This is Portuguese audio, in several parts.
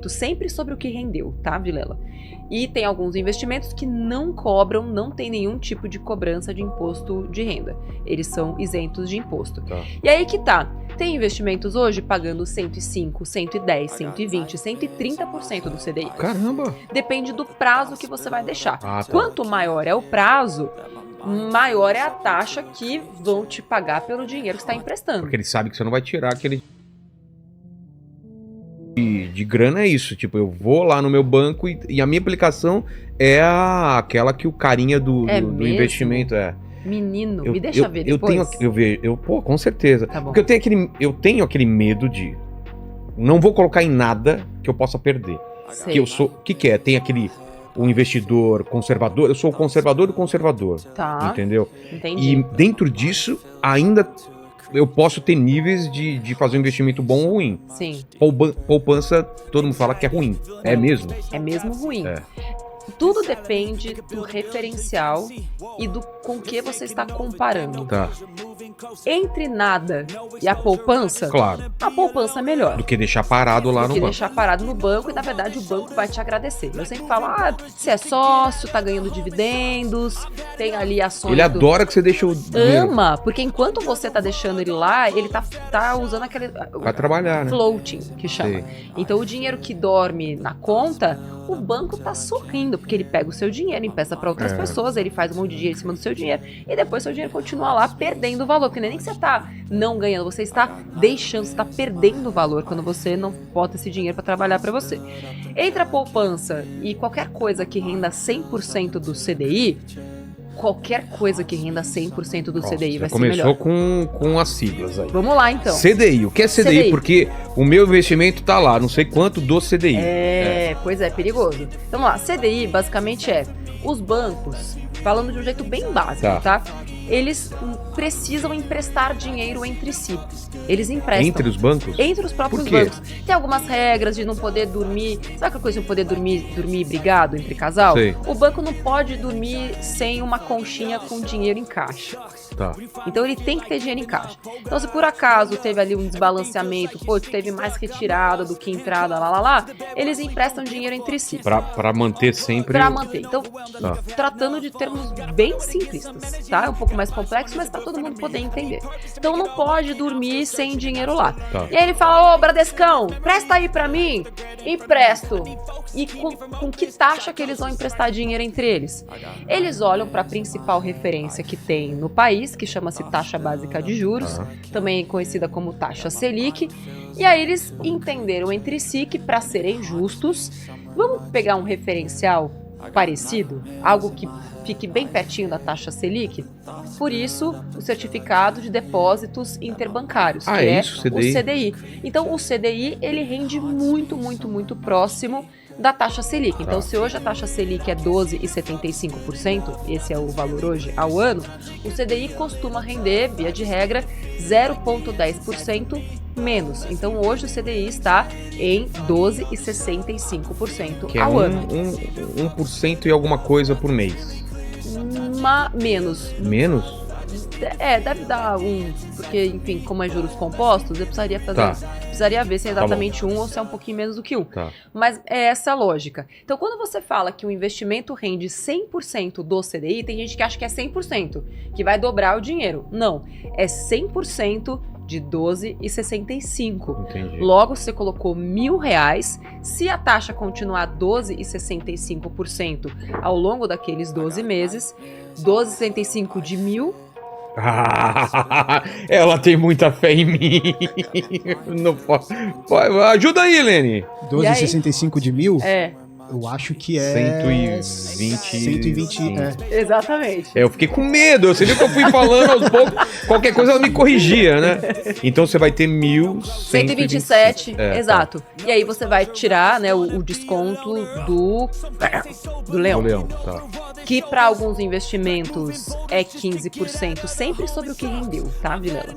sempre sobre o que rendeu, tá, Vilela? E tem alguns investimentos que não cobram, não tem nenhum tipo de cobrança de imposto de renda. Eles são isentos de imposto. Tá. E aí que tá. Tem investimentos hoje pagando 105, 110, 120, 130% do CDI. Caramba! Depende do prazo que você vai deixar. Ah, tá. Quanto maior é o prazo, maior é a taxa que vão te pagar pelo dinheiro que você está emprestando. Porque ele sabe que você não vai tirar aquele... De grana é isso, tipo, eu vou lá no meu banco e a minha aplicação é aquela que o carinha do mesmo? investimento é. Menino, me deixa ver depois. Pô, com certeza. Tá bom. Porque eu tenho aquele medo de não vou colocar em nada que eu possa perder. Sei. Que eu sou, o que é? Tem o investidor conservador, eu sou o conservador do conservador, Tá, entendeu? entendi. E dentro disso, ainda eu posso ter níveis de fazer um investimento bom ou ruim. Sim, Poupança, todo mundo fala que é ruim. É mesmo? é mesmo ruim. É. Tudo depende do referencial e do com que você está comparando. Tá. Entre nada e a poupança, Claro. a poupança é melhor. Do que deixar parado lá Do no que banco. deixar parado no banco e, na verdade, o banco vai te agradecer. Eu sempre falo, você é sócio, tá ganhando dividendos, tem ali ações... Ele adora que você deixa o dinheiro. Ama, porque enquanto você tá deixando ele lá, ele tá usando aquele... Vai trabalhar, né? Floating, que chama. Sei. Então, o dinheiro que dorme na conta, o banco tá sorrindo, porque ele pega o seu dinheiro, empresta para outras pessoas, ele faz um monte de dinheiro em cima do seu dinheiro, e depois seu dinheiro continua lá perdendo valor, porque nem que você tá não ganhando, você está deixando, você está perdendo valor quando você não bota esse dinheiro para trabalhar para você. Entre a poupança e qualquer coisa que renda 100% do CDI, qualquer coisa que renda 100% do CDI vai ser melhor. Começou com as siglas aí. Vamos lá, então. CDI. O que é CDI? CDI. Porque o meu investimento tá lá, não sei quanto do CDI. Pois é, perigoso. Então, vamos lá. CDI, basicamente, os bancos, falando de um jeito bem básico, tá? Eles precisam emprestar dinheiro entre si. Eles emprestam. Entre os bancos? Entre os próprios Por quê? bancos. Tem algumas regras de não poder dormir. Sabe aquela coisa de não poder dormir brigado entre casal? Sei. O banco não pode dormir sem uma conchinha com dinheiro em caixa. Tá. Então ele tem que ter dinheiro em caixa. Então se por acaso teve ali um desbalanceamento, teve mais retirada do que entrada, eles emprestam dinheiro entre si. Pra manter sempre... Pra manter. Então, tratando de termos bem simplistas, tá? É um pouco mais complexo, mas pra todo mundo poder entender. Então não pode dormir sem dinheiro lá. Tá. E aí ele fala, ô Bradescão, presta aí pra mim. Empresto. E com que taxa que eles vão emprestar dinheiro entre eles? Eles olham pra principal referência que tem no país, que chama-se taxa básica de juros, também conhecida como taxa Selic, e aí eles entenderam entre si que, para serem justos, vamos pegar um referencial parecido, algo que fique bem pertinho da taxa Selic. Por isso, o certificado de depósitos interbancários, que é isso, CDI. o CDI. Então, o CDI, ele rende muito, muito, muito próximo da taxa Selic. Então, se hoje a taxa Selic é 12,75%, esse é o valor hoje ao ano, o CDI costuma render, via de regra, 0,10% menos. Então, hoje o CDI está em 12,65% Que é ao ano. 1% e alguma coisa por mês. Menos. Menos? Deve dar porque, enfim, como é juros compostos, eu precisaria precisaria ver se é exatamente ou se é um pouquinho menos do que 1. Tá. Mas é essa a lógica. Então, quando você fala que o investimento rende 100% do CDI, tem gente que acha que é 100%, que vai dobrar o dinheiro. Não, é 100% de 12,65. Entendi. Logo, você colocou R$1.000, se a taxa continuar 12,65% ao longo daqueles 12 meses, 12,65 de 1.000... Ela tem muita fé em mim. Não posso. Ajuda aí, Helene. 12,65 de 1.000? É. Eu acho que é... 120, Exatamente. Eu fiquei com medo. Você viu que eu fui falando aos poucos. Qualquer coisa ela me corrigia, né? Então você vai ter 1.127. Exato. Tá. E aí você vai tirar, né, o desconto do leão. Do leão, tá. Que para alguns investimentos é 15%, sempre sobre o que rendeu, tá, Vilela?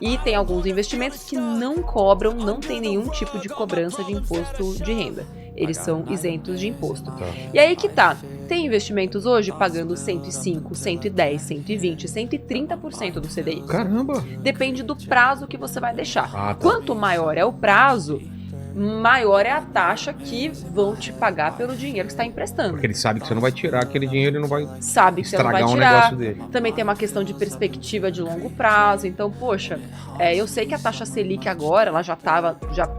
E tem alguns investimentos que não cobram, não tem nenhum tipo de cobrança de imposto de renda. Eles são isentos de imposto. Tá. E aí que tá. Tem investimentos hoje pagando 105, 110, 120, 130% do CDI. Caramba! Depende do prazo que você vai deixar. Tá. Quanto maior é o prazo, maior é a taxa que vão te pagar pelo dinheiro que você está emprestando. Porque ele sabe que você não vai tirar aquele dinheiro e não vai sabe que você não vai estragar tirar. o negócio dele. Também tem uma questão de perspectiva de longo prazo. Então, poxa, eu sei que a taxa Selic agora, ela já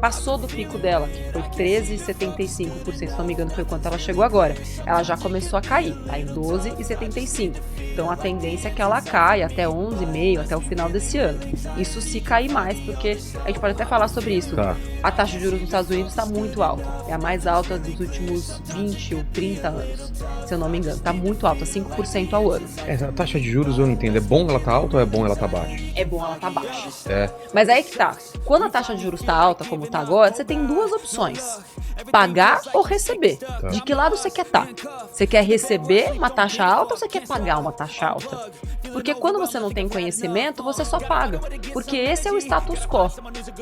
passou do pico dela, que foi 13,75%, se não me engano foi quanto ela chegou agora. Ela já começou a cair, tá em 12,75%. Então a tendência é que ela caia até 11,5% até o final desse ano. Isso se cair mais, porque a gente pode até falar sobre isso. Tá. A taxa de juros nos Estados Unidos está muito alta. É a mais alta dos últimos 20 ou 30 anos, se eu não me engano. Está muito alta, 5% ao ano. A taxa de juros eu não entendo. É bom ela tá alta ou é bom ela tá baixa? É bom ela tá baixa. É. Mas aí que tá. Quando a taxa de juros tá alta, como tá agora, você tem duas opções. Pagar ou receber. Tá. De que lado você quer estar? Você quer receber uma taxa alta ou você quer pagar uma taxa alta? Porque quando você não tem conhecimento, você só paga. Porque esse é o status quo.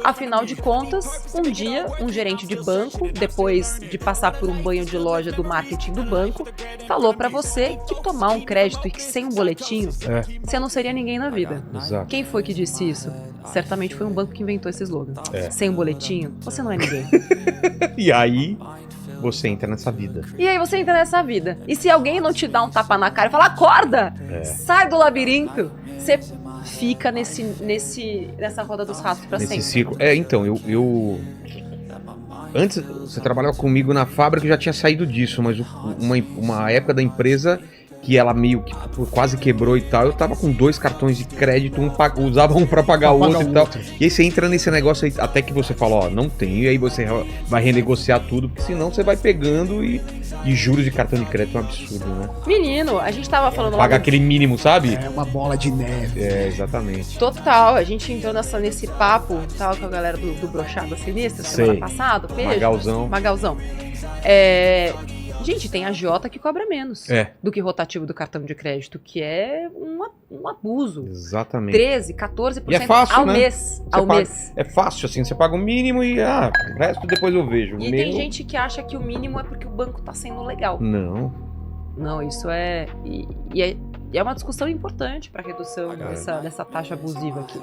Afinal de contas, um dia, um gerente de banco, depois de passar por um banho de loja do marketing do banco, falou pra você que tomar um crédito e que sem um boletinho, você não seria ninguém na vida. Exato. Quem foi que disse isso? Certamente foi um banco que inventou esse slogan. Sem um boletinho, você não é ninguém. E aí, você entra nessa vida. E aí você entra nessa vida. E se alguém não te dá um tapa na cara e fala, acorda! Sai do labirinto! Você fica nessa roda dos ratos pra sempre. Nesse ciclo. Então, eu... Antes, você trabalhava comigo na fábrica, eu já tinha saído disso, mas uma época da empresa que ela meio que quase quebrou e tal, eu tava com 2 cartões de crédito, usava um pra pagar o outro e tal. E aí você entra nesse negócio aí, até que você fala, ó, não tem, e aí você vai renegociar tudo, porque senão você vai pegando e juros de cartão de crédito é um absurdo, né? Menino, a gente tava falando Paga aquele mínimo, sabe? É uma bola de neve. Exatamente. Total, a gente entrou nesse papo, tava com a galera do Brochada Sinistra, semana passada, beijo. Magalzão. Gente, tem agiota que cobra menos do que rotativo do cartão de crédito, que é um abuso. Exatamente. 13%, 14% e é fácil, ao né? mês. É fácil, assim, você paga o mínimo e o resto depois eu vejo. E tem gente que acha que o mínimo é porque o banco tá sendo legal. Não, isso é... E é uma discussão importante para redução dessa taxa abusiva aqui.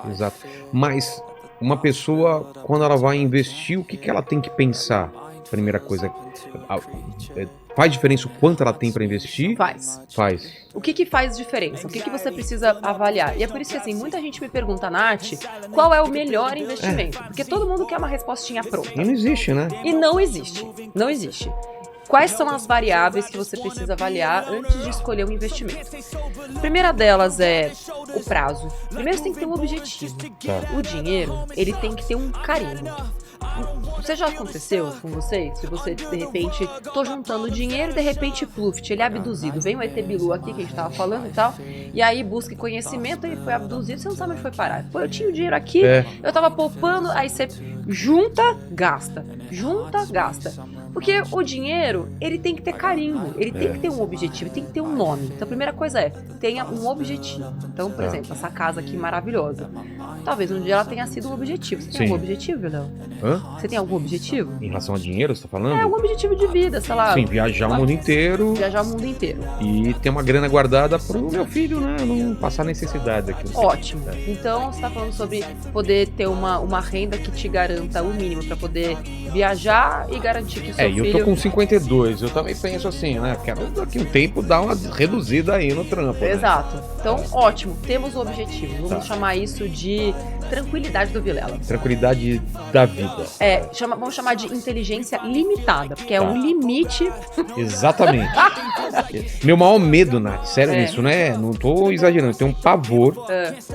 Exato. Mas uma pessoa, quando ela vai investir, o que ela tem que pensar? Primeira coisa, faz diferença o quanto ela tem para investir? Faz. O que faz diferença? O que você precisa avaliar? E é por isso que, assim, muita gente me pergunta, Nath, qual é o melhor investimento? Porque todo mundo quer uma respostinha pronta. E não existe, né? E não existe. Não existe. Quais são as variáveis que você precisa avaliar antes de escolher um investimento? A primeira delas é o prazo. Primeiro você tem que ter um objetivo. O dinheiro, ele tem que ter um carimbo. Você já aconteceu com você? Se você, de repente, tô juntando dinheiro e de repente, pluft, ele é abduzido. Vem o ET Bilu aqui, que a gente tava falando e tal, e aí busca conhecimento, ele foi abduzido, você não sabe onde foi parar. Pô, eu tinha o dinheiro aqui, eu tava poupando, aí você junta, gasta. Porque o dinheiro, ele tem que ter carimbo, ele tem que ter um objetivo, tem que ter um nome. Então a primeira coisa tenha um objetivo. Então, por exemplo, essa casa aqui maravilhosa. Talvez um dia ela tenha sido um objetivo. Você tem algum objetivo, Léo? Você tem algum objetivo? Em relação a dinheiro, você tá falando? Algum objetivo de vida, sei lá. Sim, viajar o mundo inteiro. Viajar o mundo inteiro. E ter uma grana guardada pro meu filho, né? Não passar necessidade aqui. Ótimo. Então, você tá falando sobre poder ter uma renda que te garanta o mínimo pra poder viajar e garantir que o seu filho... eu tô com 52, eu também penso assim, né? Quero daqui um tempo dar uma reduzida aí no trampo. Exato. Né? Então, ótimo. Temos o objetivo. Vamos chamar isso de tranquilidade do Vilela. Tranquilidade da vida. Vamos chamar de inteligência limitada, porque é um limite. Exatamente. Meu maior medo, Nath, sério nisso, né? Não tô exagerando, eu tenho um pavor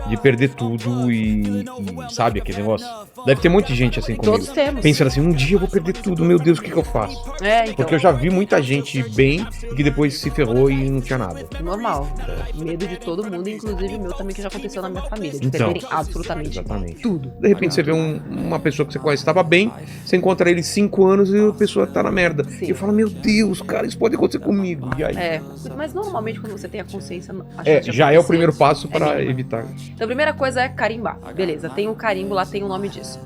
de perder tudo e sabe aquele negócio? Deve ter muita gente assim comigo. Todos temos. Pensando assim, um dia eu vou perder tudo, meu Deus, o que eu faço? Então. Porque eu já vi muita gente bem que depois se ferrou e não tinha nada. Normal. Medo de todo mundo, inclusive o meu também, que já aconteceu na minha família, de perderem absolutamente tudo. De repente você vê uma pessoa que você conhece estava bem, você encontra ele 5 anos e a pessoa tá na merda. Sim. E eu falo, meu Deus, cara, isso pode acontecer comigo. E aí? Mas normalmente quando você tem a consciência... já é o primeiro passo para evitar. Então a primeira coisa é carimbar. Beleza, tem o carimbo lá, tem o nome disso.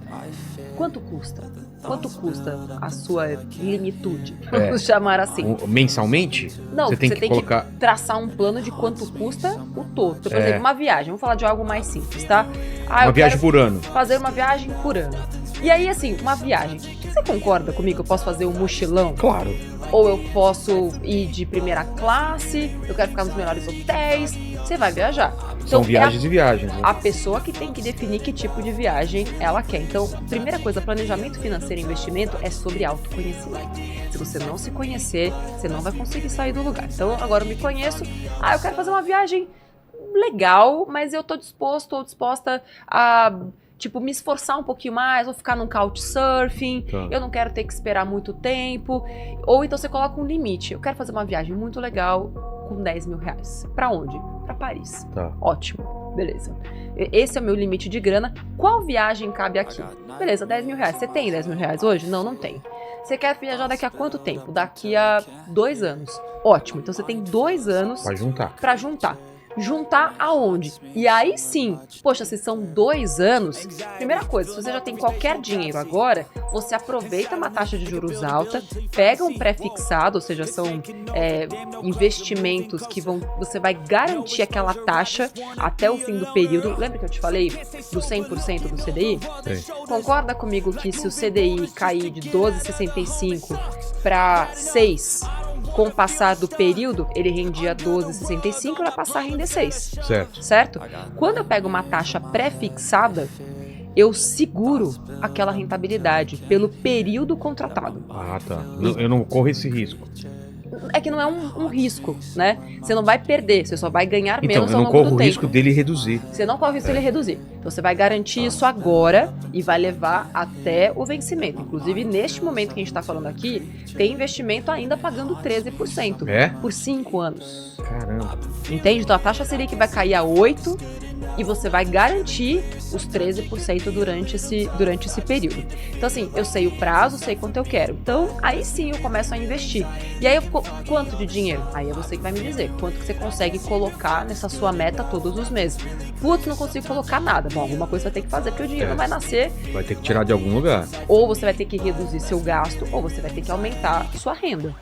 Quanto custa? Quanto custa a sua limitude? Vamos chamar assim. Mensalmente? Não, você tem que colocar... traçar um plano de quanto custa o todo. Então, por exemplo, uma viagem. Vamos falar de algo mais simples, tá? Uma viagem por ano. Fazer uma viagem por ano. E aí, assim, uma viagem. Você concorda comigo? Eu posso fazer um mochilão? Claro. Ou eu posso ir de primeira classe, eu quero ficar nos melhores hotéis. Você vai viajar. São Então, viagens e viagens. Né? a pessoa que tem que definir que tipo de viagem ela quer. Então, primeira coisa, planejamento financeiro e investimento é sobre autoconhecimento. Se você não se conhecer, você não vai conseguir sair do lugar. Então, agora eu me conheço. Eu quero fazer uma viagem legal, mas eu tô disposto ou disposta a, tipo, me esforçar um pouquinho mais, vou ficar num couchsurfing, eu não quero ter que esperar muito tempo. Ou então você coloca um limite. Eu quero fazer uma viagem muito legal com 10 mil reais. Pra onde? Pra Paris. Tá. Ótimo. Beleza. Esse é o meu limite de grana. Qual viagem cabe aqui? Beleza, 10 mil reais. Você tem 10 mil reais hoje? Não, não tem. Você quer viajar daqui a quanto tempo? Daqui a 2 anos. Ótimo. Então você tem 2 anos pra juntar. Juntar aonde? E aí sim, poxa, se são 2 anos, primeira coisa, se você já tem qualquer dinheiro agora, você aproveita uma taxa de juros alta, pega um pré-fixado, ou seja, são investimentos que você vai garantir aquela taxa até o fim do período. Lembra que eu te falei do 100% do CDI? Sim. Concorda comigo que se o CDI cair de 12,65 para 6, com o passar do período, ele rendia 12,65 e vai passar a render 6. Certo? Quando eu pego uma taxa pré-fixada, eu seguro aquela rentabilidade pelo período contratado. Ah, tá. Eu não corro esse risco. É que não é um risco, né? Você não vai perder, você só vai ganhar menos Então, ao eu não longo do corro o tempo. risco dele reduzir. Você não corre o risco dele reduzir. Então você vai garantir isso agora e vai levar até o vencimento. Inclusive, neste momento que a gente está falando aqui, tem investimento ainda pagando 13%. É? Por 5 anos. Caramba. Entende? Então a taxa Selic vai cair a 8% e você vai garantir os 13% durante esse período. Então assim, eu sei o prazo, sei quanto eu quero. Então aí sim eu começo a investir. E aí quanto de dinheiro? Aí é você que vai me dizer quanto que você consegue colocar nessa sua meta todos os meses. Putz, não consigo colocar nada. Bom, alguma coisa vai ter que fazer, porque o dinheiro não vai nascer. Vai ter que tirar de algum lugar. Ou você vai ter que reduzir seu gasto, ou você vai ter que aumentar sua renda.